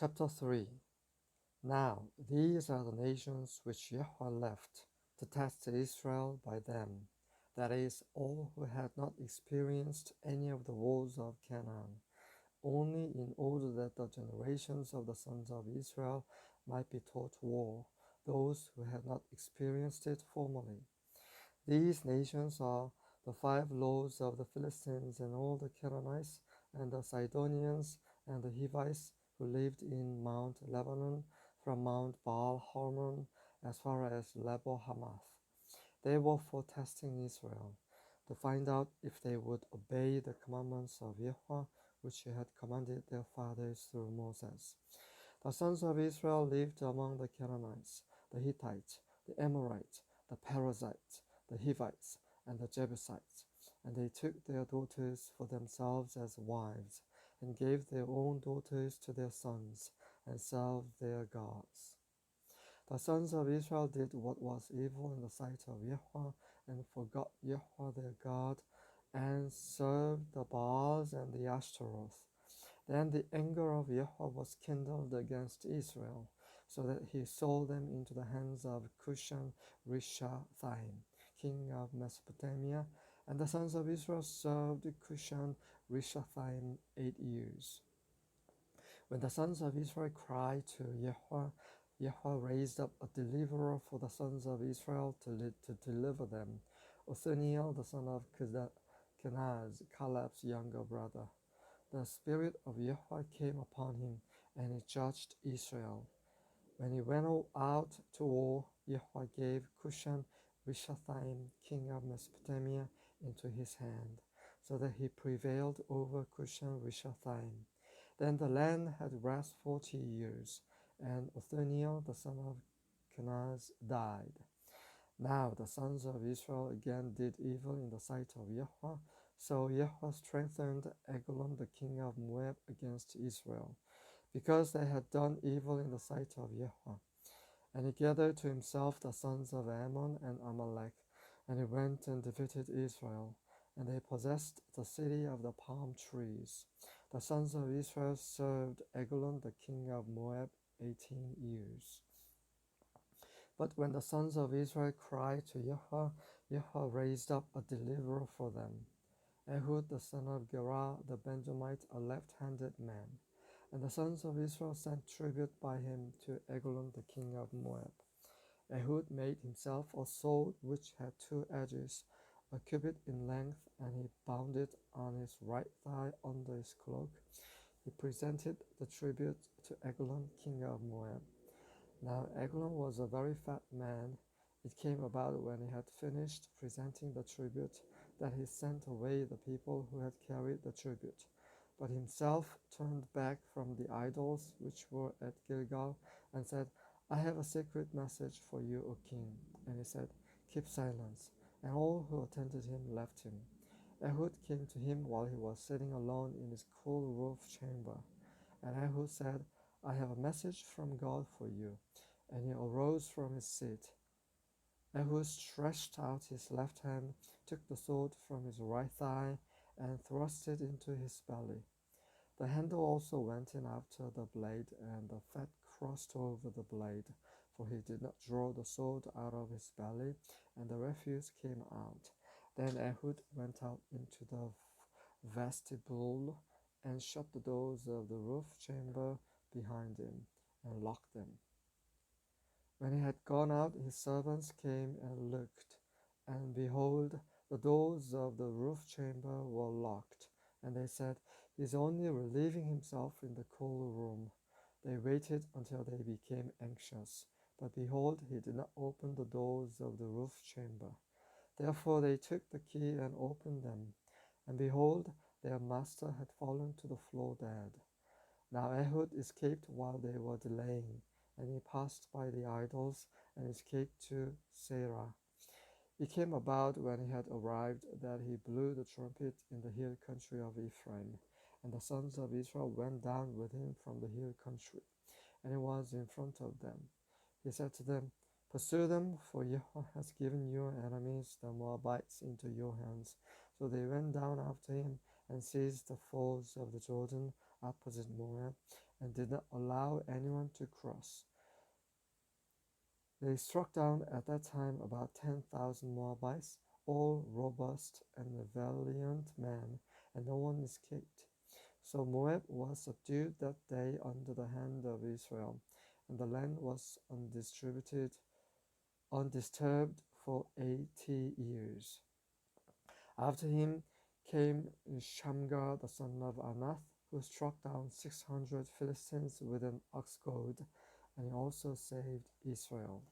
Chapter 3. Now these are the nations which Yahweh left to test Israel by them, that is, all who had not experienced any of the woes of Canaan, only in order that the generations of the sons of Israel might be taught war, those who had not experienced it formerly. These nations are the 5 lords of the Philistines and all the Canaanites and the Sidonians and the Hivites who lived in Mount Lebanon from Mount Baal Hermon as far as Lebo Hamath. They were for testing Israel, to find out if they would obey the commandments of Yahweh, which he had commanded their fathers through Moses. The sons of Israel lived among the Canaanites, the Hittites, the Amorites, the Perizzites, the Hivites, and the Jebusites, and they took their daughters for themselves as wives, and gave their own daughters to their sons, and served their gods. The sons of Israel did what was evil in the sight of Yahweh, and forgot Yahweh their God, and served the Baals and the Ashtaroth. Then the anger of Yahweh was kindled against Israel, so that he sold them into the hands of Cushan Rishathaim, king of Mesopotamia, and the sons of Israel served Cushan Rishathaim 8 years. When the sons of Israel cried to Yahweh, Yahweh raised up a deliverer for the sons of Israel to deliver them, Othniel the son of Kenaz, Caleb's younger brother. The Spirit of Yahweh came upon him, and he judged Israel. When he went out to war, Yahweh gave Cushan Rishathaim, king of Mesopotamia, into his hand, so that he prevailed over Cushan Rishathaim. Then the land had rest 40 years, and Othniel the son of Kenaz died. Now the sons of Israel again did evil in the sight of Yahweh, so Yahweh strengthened Eglon the king of Moab against Israel, because they had done evil in the sight of Yahweh. And he gathered to himself the sons of Ammon and Amalek, and he went and defeated Israel, and they possessed the city of the palm trees. The sons of Israel served Eglon the king of Moab 18 years. But when the sons of Israel cried to Yahweh, Yahweh raised up a deliverer for them, Ehud the son of Gerah the Benjamite, a left-handed man. And the sons of Israel sent tribute by him to Eglon the king of Moab. Ehud made himself a sword which had 2 edges, a cubit in length, and he bound it on his right thigh under his cloak. He presented the tribute to Eglon king of Moab. Now Eglon was a very fat man. It came about when he had finished presenting the tribute that he sent away the people who had carried the tribute, but himself turned back from the idols which were at Gilgal, and said, I have a secret message for you, O king. And he said, Keep silence. And all who attended him left him. Ehud came to him while he was sitting alone in his cool roof chamber. And Ehud said, I have a message from God for you. And he arose from his seat. Ehud stretched out his left hand, took the sword from his right thigh, and thrust it into his belly. The handle also went in after the blade, and the fat crossed over the blade, for he did not draw the sword out of his belly, and the refuse came out. Then Ehud went out into the vestibule, and shut the doors of the roof chamber behind him, and locked them. When he had gone out, his servants came and looked, and behold, the doors of the roof chamber were locked. And they said, He is only relieving himself in the cool room. They waited until they became anxious, but behold, he did not open the doors of the roof chamber. Therefore they took the key and opened them, and behold, their master had fallen to the floor dead. Now Ehud escaped while they were delaying, and he passed by the idols and escaped to Seirah. It came about when he had arrived that he blew the trumpet in the hill country of Ephraim, and the sons of Israel went down with him from the hill country, and he was in front of them. He said to them, Pursue them, for Yahweh has given your enemies, the Moabites, into your hands. So they went down after him and seized the falls of the Jordan opposite Moab, and did not allow anyone to cross. They struck down at that time about 10,000 Moabites, all robust and valiant men, and no one escaped. So Moab was subdued that day under the hand of Israel, and the land was undisturbed for 80 years. After him came Shamgar the son of Anath, who struck down 600 Philistines with an ox goad, and he also saved Israel.